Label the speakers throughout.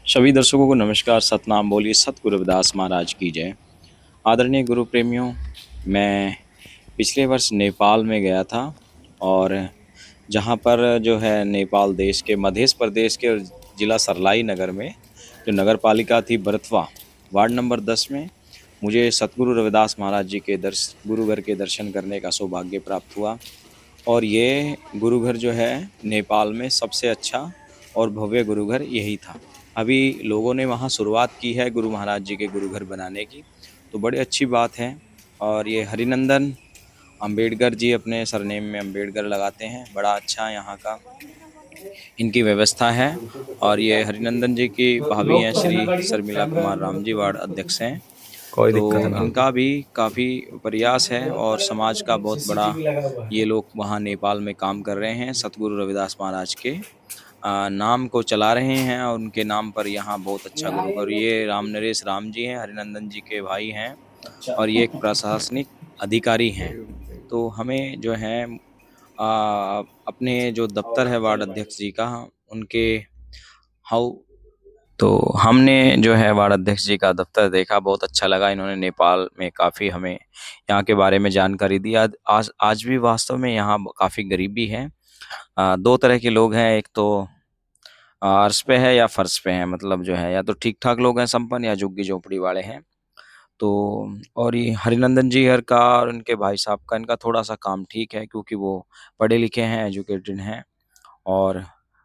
Speaker 1: सभी दर्शकों को नमस्कार। सतनाम बोलिए, सतगुरु रविदास महाराज की जय। आदरणीय गुरु प्रेमियों, मैं पिछले वर्ष नेपाल में गया था और जहाँ पर जो है नेपाल देश के मध्य प्रदेश के जिला सरलाई नगर में जो नगर पालिका थी बरथवा, वार्ड नंबर 10 में मुझे सतगुरु रविदास महाराज जी के गुरु घर के दर्शन करने का सौभाग्य प्राप्त हुआ। और ये गुरु घर जो है नेपाल में सबसे अच्छा और भव्य गुरु घर यही था। अभी लोगों ने वहाँ शुरुआत की है गुरु महाराज जी के गुरु घर बनाने की, तो बड़ी अच्छी बात है। और ये हरिनंदन अंबेडकर जी अपने सरनेम में अंबेडकर लगाते हैं। बड़ा अच्छा यहाँ का इनकी व्यवस्था है। और ये हरिनंदन जी की भाभी हैं श्री शर्मिला कुमार राम जी, वार्ड अध्यक्ष हैं।
Speaker 2: कोई
Speaker 1: तो
Speaker 2: दिक्कत नहीं।
Speaker 1: इनका भी काफ़ी प्रयास है और समाज का बहुत बड़ा ये लोग वहाँ नेपाल में काम कर रहे हैं। सतगुरु रविदास महाराज के नाम को चला रहे हैं और उनके नाम पर यहाँ बहुत अच्छा गुरु। और ये राम नरेश राम जी हैं, हरिनंदन जी के भाई हैं और ये एक प्रशासनिक अधिकारी हैं। तो हमें जो है अपने जो दफ्तर है वार्ड अध्यक्ष जी का, उनके हाउ तो हमने जो है वार्ड अध्यक्ष जी का दफ्तर देखा, बहुत अच्छा लगा। इन्होंने नेपाल में काफ़ी हमें यहाँ के बारे में जानकारी दी। आज भी वास्तव में यहाँ काफ़ी गरीबी है। दो तरह के लोग हैं, एक तो अर्श पे है या फर्श पे है, मतलब जो है या तो ठीक ठाक लोग हैं संपन्न या झुग्गी झोपड़ी वाले हैं। तो और ये हरिनंदन जी हर का और उनके भाई साहब का, इनका थोड़ा सा काम ठीक है क्योंकि वो पढ़े लिखे हैं, एजुकेटेड हैं। और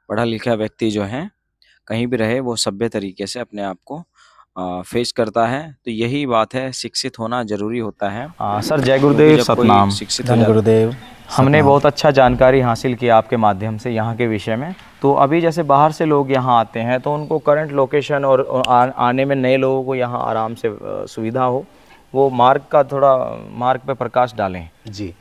Speaker 1: पढ़ा लिखा व्यक्ति जो है कहीं भी रहे वो सभ्य तरीके से अपने आप को फेस करता है। तो यही बात है, शिक्षित होना जरूरी होता है।
Speaker 2: सर जय
Speaker 1: क्योंकि
Speaker 2: गुरुदेव,
Speaker 1: जब कोई
Speaker 2: सतनाम।
Speaker 1: शिक्षित हो
Speaker 3: धन
Speaker 1: जाता
Speaker 3: गुरुदेव।
Speaker 2: हमने
Speaker 3: सतनाम।
Speaker 2: बहुत अच्छा जानकारी हासिल की आपके माध्यम से यहाँ के विषय में। तो अभी जैसे बाहर से लोग यहाँ आते हैं तो उनको करंट लोकेशन और आने में नए लोगों को यहाँ आराम से सुविधा हो, वो मार्ग पे प्रकाश डालें।
Speaker 3: जी,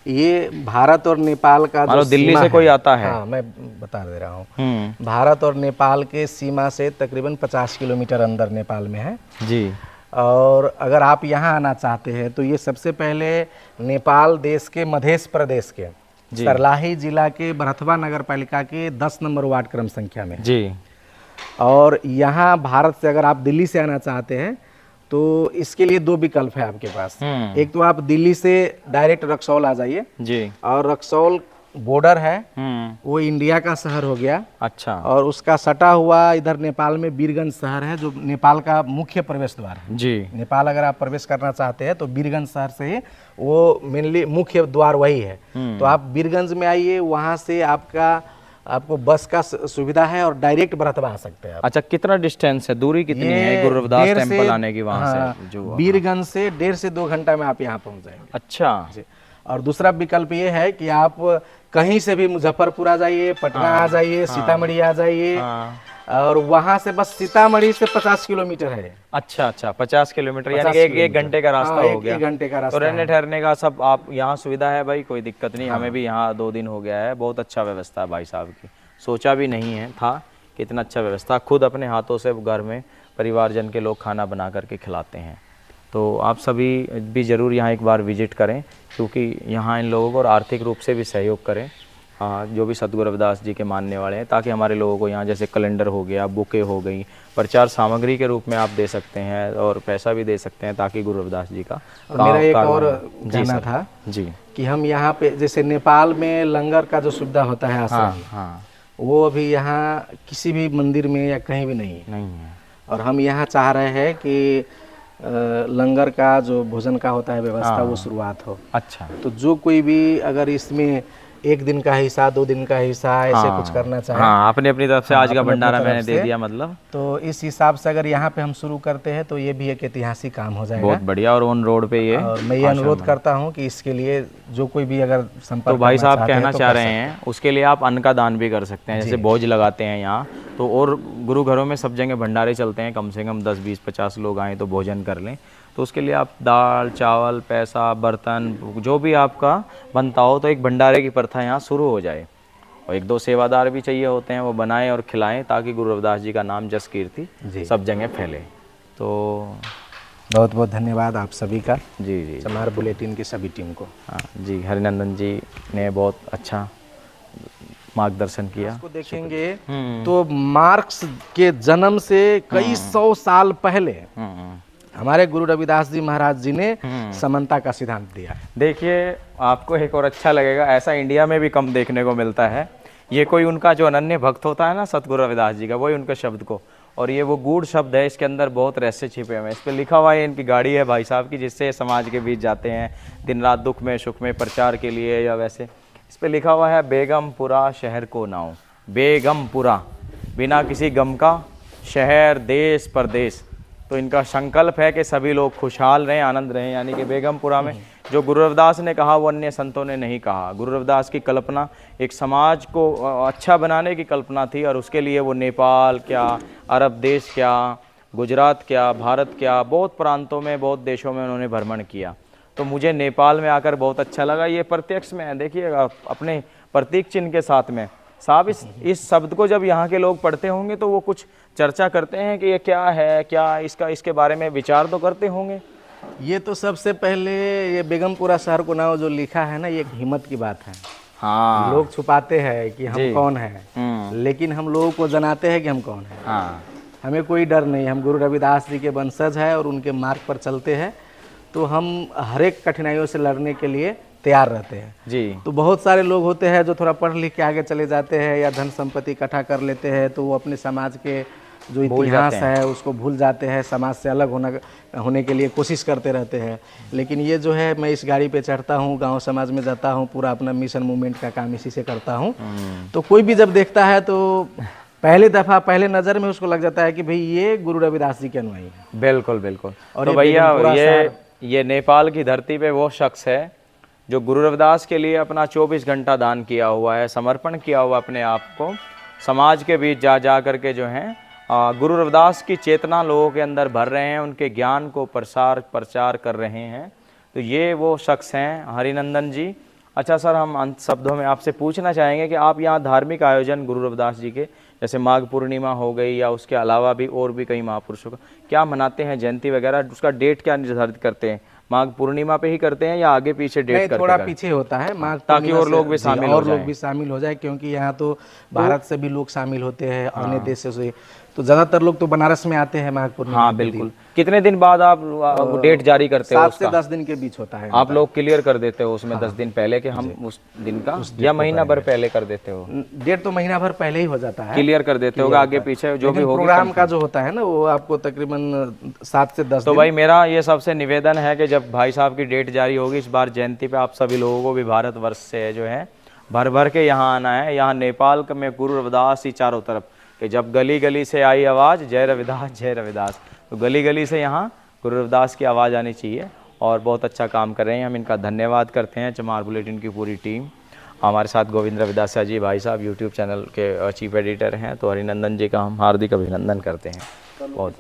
Speaker 3: ये भारत और नेपाल का
Speaker 2: मान लो
Speaker 3: जो
Speaker 2: दिल्ली
Speaker 3: सीमा
Speaker 2: से कोई
Speaker 3: है,
Speaker 2: आता है।
Speaker 3: हाँ मैं बता दे रहा हूँ। भारत और नेपाल के सीमा से तकरीबन 50 किलोमीटर अंदर नेपाल में है
Speaker 2: जी।
Speaker 3: और अगर आप यहाँ आना चाहते हैं तो ये सबसे पहले नेपाल देश के मध्य प्रदेश के सर्लाही जिला के बरथवा नगर पालिका के 10 नंबर वार्ड क्रम संख्या में
Speaker 2: जी।
Speaker 3: और यहाँ भारत से अगर आप दिल्ली से आना चाहते हैं तो इसके लिए दो विकल्प है आपके पास। एक तो आप दिल्ली से डायरेक्ट रक्सौल आ जाइए
Speaker 2: जी।
Speaker 3: और रक्सौल बॉर्डर है, वो इंडिया का शहर हो गया।
Speaker 2: अच्छा।
Speaker 3: और उसका सटा हुआ इधर नेपाल में वीरगंज शहर है जो नेपाल का मुख्य प्रवेश द्वार है।
Speaker 2: जी।
Speaker 3: नेपाल अगर आप प्रवेश करना चाहते हैं तो वीरगंज शहर से ही वो मेनली मुख्य द्वार वही है। तो आप वीरगंज में आइए, वहाँ से आपको बस का सुविधा है और डायरेक्ट बरथवा आ सकते हैं आप।
Speaker 2: अच्छा, कितना डिस्टेंस है, दूरी कितनी है गुरु रविदास टेम्पल आने की वहाँ से? जो
Speaker 3: वीरगंज से 1.5 से 2 घंटा में आप यहाँ पहुँच जाएंगे।
Speaker 2: अच्छा।
Speaker 3: और दूसरा विकल्प ये है कि आप कहीं से भी मुजफ्फरपुर आ जाइए, पटना आ जाइए, सीतामढ़ी आ जाइए और वहां से बस सीतामढ़ी से 50 किलोमीटर है।
Speaker 2: अच्छा अच्छा, 50 किलोमीटर, यानी कि एक घंटे का रास्ता हो गया।
Speaker 3: 1 घंटे का रास्ता।
Speaker 2: तो रहने ठहरने का सब आप यहाँ सुविधा है भाई, कोई दिक्कत नहीं। हमें भी यहाँ 2 दिन हो गया है, बहुत अच्छा व्यवस्था है भाई साहब की। सोचा भी नहीं है था कि इतना अच्छा व्यवस्था, खुद अपने हाथों से घर में परिवारजन के लोग खाना बना करके खिलाते हैं। तो आप सभी भी ज़रूर यहाँ एक बार विजिट करें, क्योंकि यहाँ इन लोगों को और आर्थिक रूप से भी सहयोग करें जो भी सतगुरु रविदास जी के मानने वाले हैं, ताकि हमारे लोगों को यहाँ जैसे कैलेंडर हो गया, बुके हो गई, प्रचार सामग्री के रूप में आप दे सकते हैं और पैसा भी दे सकते हैं, ताकि गुरु रविदास जी का
Speaker 3: मेरा एक और कहना था
Speaker 2: जी
Speaker 3: कि हम यहाँ पे जैसे नेपाल में लंगर का जो सुविधा होता है आश्रम,
Speaker 2: हाँ,
Speaker 3: वो अभी यहाँ किसी भी मंदिर में या कहीं भी नहीं
Speaker 2: है।
Speaker 3: और हम यहाँ चाह रहे हैं कि लंगर का जो भोजन का होता है व्यवस्था वो शुरुआत हो।
Speaker 2: अच्छा।
Speaker 3: तो जो कोई भी अगर इसमें 1 दिन का हिस्सा, 2 दिन का हिस्सा ऐसे कुछ करना चाहे,
Speaker 2: हाँ, अपनी अपनी तरफ से आज का भंडारा मैंने दे दिया, मतलब
Speaker 3: तो इस हिसाब से अगर यहाँ पे हम शुरू करते हैं तो ये भी एक ऐतिहासिक काम हो जाएगा।
Speaker 2: बहुत बढ़िया। और ऑन रोड पे ये,
Speaker 3: और मैं ये अनुरोध करता हूँ कि इसके लिए जो कोई भी अगर संपर्क
Speaker 2: तो भाई साहब कहना
Speaker 3: तो
Speaker 2: चाह रहे हैं, उसके लिए आप अन्न का दान भी कर सकते हैं। जैसे भोज लगाते हैं यहाँ, तो और गुरु घरों में सब जगह भंडारे चलते हैं, कम से कम 10, 20, 50 लोग आए तो भोजन कर लें। तो उसके लिए आप दाल, चावल, पैसा, बर्तन, जो भी आपका बनता हो, तो एक भंडारे की प्रथा यहाँ शुरू हो जाए। और 1-2 सेवादार भी चाहिए होते हैं, वो बनाएं और खिलाएं, ताकि गुरु रविदास जी का नाम, जस कीर्ति सब जगह फैले। तो
Speaker 3: बहुत बहुत धन्यवाद आप सभी का।
Speaker 2: जी जी,
Speaker 3: समार बुलेटिन की सभी टीम को।
Speaker 2: हाँ जी, हरिनंदन जी ने बहुत अच्छा मार्गदर्शन किया।
Speaker 3: इसको देखेंगे तो मार्क्स के जन्म से कई सौ साल पहले हमारे गुरु रविदास जी महाराज जी ने समानता का सिद्धांत दिया।
Speaker 2: देखिए, आपको एक और अच्छा लगेगा, ऐसा इंडिया में भी कम देखने को मिलता है। ये कोई उनका जो अनन्य भक्त होता है ना सतगुरु रविदास जी का, वही उनके शब्द को, और ये वो गूढ़ शब्द है, इसके अंदर बहुत रहस्य छिपे हुए हैं। इस पर लिखा हुआ है, इनकी गाड़ी है भाई साहब की, जिससे समाज के बीच जाते हैं दिन रात, दुख में सुख में, प्रचार के लिए या वैसे। इस पर लिखा हुआ है, बेगमपुरा शहर को नाव, बेगमपुरा, बिना किसी गम का, शहर देश परदेश। तो इनका संकल्प है कि सभी लोग खुशहाल रहें, आनंद रहें, यानी कि बेगमपुरा में जो गुरु रविदास ने कहा वो अन्य संतों ने नहीं कहा। गुरु रविदास की कल्पना एक समाज को अच्छा बनाने की कल्पना थी, और उसके लिए वो नेपाल क्या, अरब देश क्या, गुजरात क्या, भारत क्या, बहुत प्रांतों में, बहुत देशों में उन्होंने भ्रमण किया। तो मुझे नेपाल में आकर बहुत अच्छा लगा। ये प्रत्यक्ष में है, देखिए अपने प्रतीक चिन्ह के साथ में साहब, इस शब्द को जब यहाँ के लोग पढ़ते होंगे तो वो कुछ चर्चा करते हैं कि ये क्या है, क्या इसके बारे में विचार तो करते होंगे।
Speaker 3: ये तो सबसे पहले ये बेगमपुरा शहर को नाम जो लिखा है ना, ये एक हिम्मत की बात है।
Speaker 2: हाँ,
Speaker 3: लोग छुपाते हैं कि हम कौन हैं, लेकिन हम लोगों को जनाते हैं कि हम कौन हैं।
Speaker 2: हाँ,
Speaker 3: हमें कोई डर नहीं, हम गुरु रविदास जी के वंशज हैं और उनके मार्ग पर चलते हैं, तो हम हर एक कठिनाइयों से लड़ने के लिए तैयार रहते हैं
Speaker 2: जी।
Speaker 3: तो बहुत सारे लोग होते हैं जो थोड़ा पढ़ लिख के आगे चले जाते हैं या धन संपत्ति इकट्ठा कर लेते हैं, तो वो अपने समाज के जो इतिहास है उसको भूल जाते हैं, समाज से अलग होने के लिए कोशिश करते रहते हैं। लेकिन ये जो है, मैं इस गाड़ी पे चढ़ता हूँ, गांव समाज में जाता हूँ, पूरा अपना मिशन मूवमेंट का काम इसी से करता हूँ। तो कोई भी जब देखता है तो पहली दफ़ा पहले नज़र में उसको लग जाता है कि भाई ये गुरु रविदास जी के अनुयायी है।
Speaker 2: बिल्कुल बिल्कुल।
Speaker 3: और
Speaker 2: तो भैया ये नेपाल की धरती पे वो शख्स है जो गुरु रविदास के लिए अपना 24 घंटा दान किया हुआ है, समर्पण किया हुआ अपने आप को, समाज के बीच जा करके जो है गुरु रविदास की चेतना लोगों के अंदर भर रहे हैं, उनके ज्ञान को प्रचार कर रहे हैं। तो ये वो शख्स हैं हरिनंदन जी। अच्छा सर, हम अंत शब्दों में आपसे पूछना चाहेंगे कि आप यहाँ धार्मिक आयोजन गुरु रविदास जी के, जैसे माघ पूर्णिमा हो गई या उसके अलावा भी और भी कई महापुरुषों का क्या मनाते हैं, जयंती वगैरह, उसका डेट क्या निर्धारित करते हैं? माघ पूर्णिमा पे ही करते हैं या आगे पीछे डेट करते
Speaker 3: थोड़ा पीछे होता है माघ,
Speaker 2: ताकि और लोग भी शामिल हो जाए,
Speaker 3: क्योंकि यहाँ तो भारत से भी लोग शामिल होते हैं, अन्य देशों से, तो ज्यादातर लोग तो बनारस में आते हैं माघ पूर्णिमा।
Speaker 2: हाँ बिल्कुल। कितने दिन बाद आप डेट जारी करते हो?
Speaker 3: 7 से 10 दिन के बीच होता है।
Speaker 2: आप लोग क्लियर कर देते हो उसमें 10 दिन पहले कि हम उस दिन का, या महीना भर पहले कर देते हो?
Speaker 3: डेट तो महीना भर पहले ही हो जाता है,
Speaker 2: क्लियर कर देते हो, आगे पीछे जो भी होगा।
Speaker 3: प्रोग्राम का जो होता है ना वो आपको तकरीबन 7 से 10
Speaker 2: तो भाई मेरा ये सबसे निवेदन है कि जब भाई साहब की डेट जारी होगी इस बार जयंती पे, आप सभी लोगों को भी भारतवर्ष से जो है भर भर के यहाँ आना है। यहाँ नेपाल में गुरु रविदास ही चारों तरफ, कि जब गली गली से आई आवाज़ जय रविदास जय रविदास, तो गली गली से यहाँ गुरु रविदास की आवाज़ आनी चाहिए। और बहुत अच्छा काम कर रहे हैं, हम इनका धन्यवाद करते हैं, चमार बुलेटिन की पूरी टीम। हमारे साथ गोविंद रविदास जी भाई साहब यूट्यूब चैनल के चीफ एडिटर हैं, तो हरिनंदन जी का हम हार्दिक अभिनंदन करते हैं बहुत।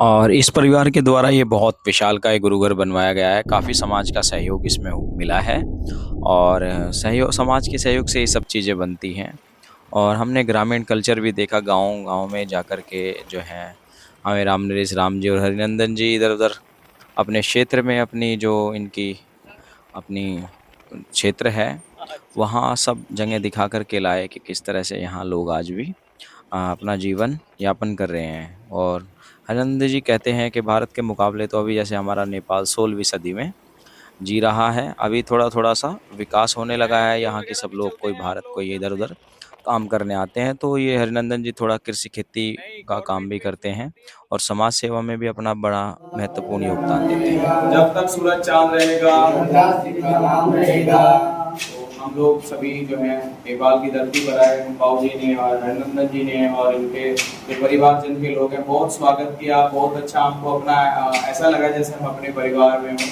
Speaker 1: और इस परिवार के द्वारा ये बहुत विशालकाय गुरुघर बनवाया गया है, काफ़ी समाज का सहयोग इसमें मिला है, और समाज के सहयोग से ये सब चीज़ें बनती हैं। और हमने ग्रामीण कल्चर भी देखा, गांव में जाकर के जो है हमें राम नरेश राम जी और हरिनंदन जी इधर उधर अपने क्षेत्र में अपनी जो इनकी अपनी क्षेत्र है वहाँ सब जगह दिखा कर के लाए कि किस तरह से यहाँ लोग आज भी अपना जीवन यापन कर रहे हैं। और हरिनंदन जी कहते हैं कि भारत के मुकाबले तो अभी जैसे हमारा नेपाल 16वीं सदी में जी रहा है, अभी थोड़ा थोड़ा सा विकास होने लगा है। यहाँ के सब लोग कोई भारत कोई इधर उधर काम करने आते हैं, तो ये हरिनंदन जी थोड़ा कृषि खेती का काम भी करते हैं और समाज सेवा में भी अपना बड़ा महत्वपूर्ण योगदान देते हैं।
Speaker 2: जब तक सूरज चांद रहेगा तो हम लोग सभी जो है नेपाल की धरती पर आए, बाबू जी ने और हरिनंदन जी ने और इनके जो परिवारजन के लोग हैं, बहुत स्वागत किया, बहुत अच्छा हमको अपना ऐसा लगा जैसे हम अपने परिवार में हों।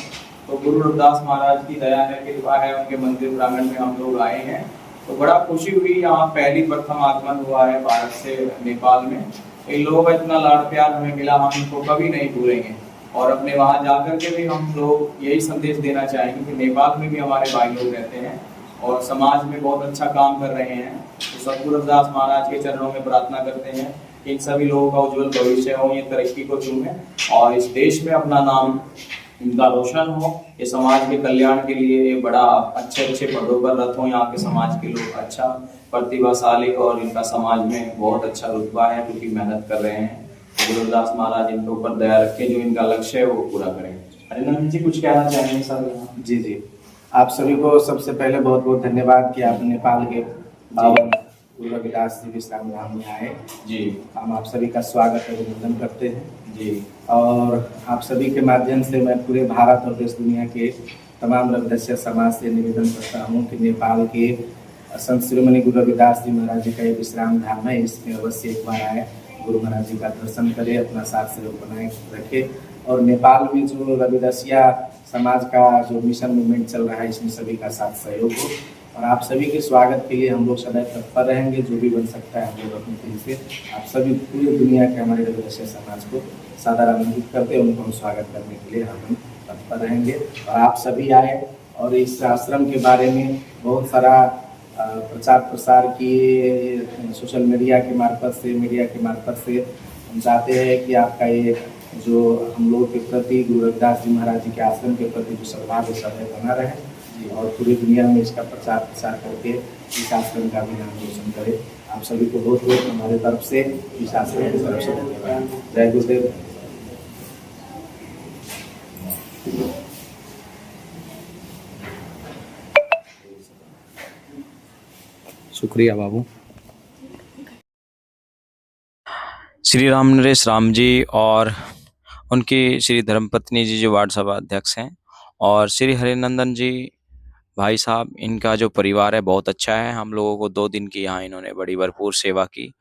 Speaker 2: तो गुरु रविदास महाराज की दया है, कृपा है, उनके मंदिर प्रांगण में हम लोग आए हैं, तो बड़ा खुशी हुई। यहाँ पहली प्रथम आगमन हुआ है भारत से नेपाल में, इन लोगों का इतना लाड़ प्यार हमें मिला, हम इनको कभी नहीं भूलेंगे। और अपने वहाँ जाकर के भी हम लोग यही संदेश देना चाहेंगे कि नेपाल में भी हमारे भाई लोग रहते हैं और समाज में बहुत अच्छा काम कर रहे हैं। तो सतगुरु रविदास महाराज के चरणों में प्रार्थना करते हैं कि इन सभी लोगों का उज्जवल भविष्य हो, ये तरक्की को चूमें और इस देश में अपना नाम
Speaker 1: इनका रोशन हो, ये समाज के कल्याण के लिए ये बड़ा अच्छे अच्छे पदों पर रथ हो यहाँ के समाज के लोग, अच्छा प्रतिभाशाली और इनका समाज में बहुत अच्छा रुतबा है, क्योंकि मेहनत कर रहे हैं। तो गुरु रविदास महाराज इनके ऊपर दया रखें, जो इनका लक्ष्य है वो पूरा करें। हरिनंदन जी कुछ कहना चाहेंगे सर?
Speaker 3: जी जी, आप सभी को सबसे पहले बहुत बहुत धन्यवाद कि आप नेपाल के पावन गुरु रविदास जी विश्राम धाम में आए।
Speaker 1: जी,
Speaker 3: हम आप सभी का स्वागत और अभिनंदन करते हैं
Speaker 1: जी।
Speaker 3: और आप सभी के माध्यम से मैं पूरे भारत और देश दुनिया के तमाम रविदासिया समाज से निवेदन करता हूँ कि नेपाल के संत शिरोमणि गुरु रविदास जी महाराज जी का ये विश्राम धाम है, इसमें अवश्य एक बार आए, गुरु महाराज जी का दर्शन करें, अपना साथ सहयोग बनाए रखे और नेपाल में जो रविदासिया समाज का जो मिशन मूवमेंट चल रहा है इसमें सभी का साथ सहयोग हो और आप सभी के स्वागत के लिए हम लोग सदैव तत्पर रहेंगे। जो भी बन सकता है हम लोग अपनी तरफ से आप सभी पूरी दुनिया के हमारे रविदासिया समाज को सादर आमंत्रित करते हैं, उनको हम स्वागत करने के लिए हम तत्पर रहेंगे और आप सभी आए और इस आश्रम के बारे में बहुत सारा प्रचार प्रसार किए सोशल मीडिया के मार्फत से, मीडिया के मार्फत से। हम चाहते हैं कि आपका ये जो हम लोग के प्रति गुरु रविदास जी महाराज जी के आश्रम के प्रति जो सद्भाव है सदैव बना रहे और पूरी दुनिया में इसका प्रचार प्रसार करके इस आश्रम का भी नाम रोशन करे। आप सभी को बहुत बहुत हमारे तरफ से, इस आश्रम की तरफ से धन्यवाद। जय गुरुदेव।
Speaker 2: शुक्रिया बाबू।
Speaker 1: श्री राम नरेश राम जी और उनकी श्री धर्मपत्नी जी जो वार्ड सभा अध्यक्ष हैं और श्री हरिनंदन जी भाई साहब, इनका जो परिवार है बहुत अच्छा है। हम लोगों को 2 दिन की यहाँ इन्होंने बड़ी भरपूर सेवा की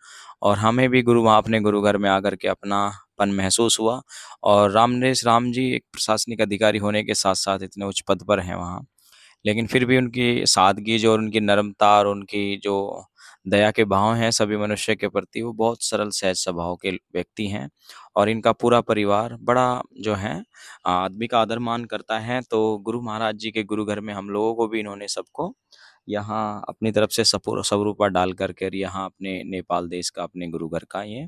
Speaker 1: और हमें भी वहाँ अपने गुरु घर में आकर के अपनापन महसूस हुआ। और राम नरेश राम जी एक प्रशासनिक अधिकारी होने के साथ साथ इतने उच्च पद पर हैं वहाँ, लेकिन फिर भी उनकी सादगी जो और उनकी नम्रता और उनकी जो दया के भाव हैं सभी मनुष्य के प्रति, वो बहुत सरल सहज स्वभाव के व्यक्ति हैं और इनका पूरा परिवार बड़ा जो है आदमी का आदर मान करता है। तो गुरु महाराज जी के गुरु घर में हम लोगों को भी इन्होंने सबको यहाँ अपनी तरफ से स्वरूपा डाल करके और यहाँ अपने नेपाल देश का अपने गुरु घर का ये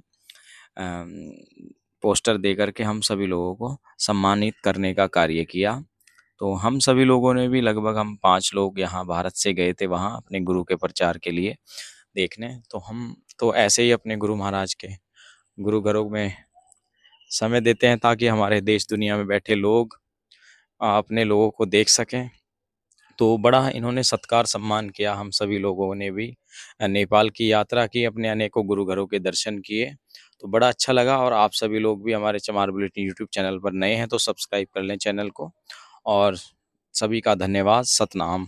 Speaker 1: पोस्टर दे करके हम सभी लोगों को सम्मानित करने का कार्य किया। तो हम सभी लोगों ने भी लगभग हम 5 लोग यहाँ भारत से गए थे वहाँ अपने गुरु के प्रचार के लिए देखने। तो हम तो ऐसे ही अपने गुरु महाराज के गुरु घरों में समय देते हैं ताकि हमारे देश दुनिया में बैठे लोग अपने लोगों को देख सकें। तो बड़ा इन्होंने सत्कार सम्मान किया। हम सभी लोगों ने भी नेपाल की यात्रा की, अपने अनेकों गुरु घरों के दर्शन किए, तो बड़ा अच्छा लगा। और आप सभी लोग भी हमारे चमार बुलेटिन यूट्यूब चैनल पर नए हैं तो सब्सक्राइब कर लें चैनल को। और सभी का धन्यवाद। सतनाम।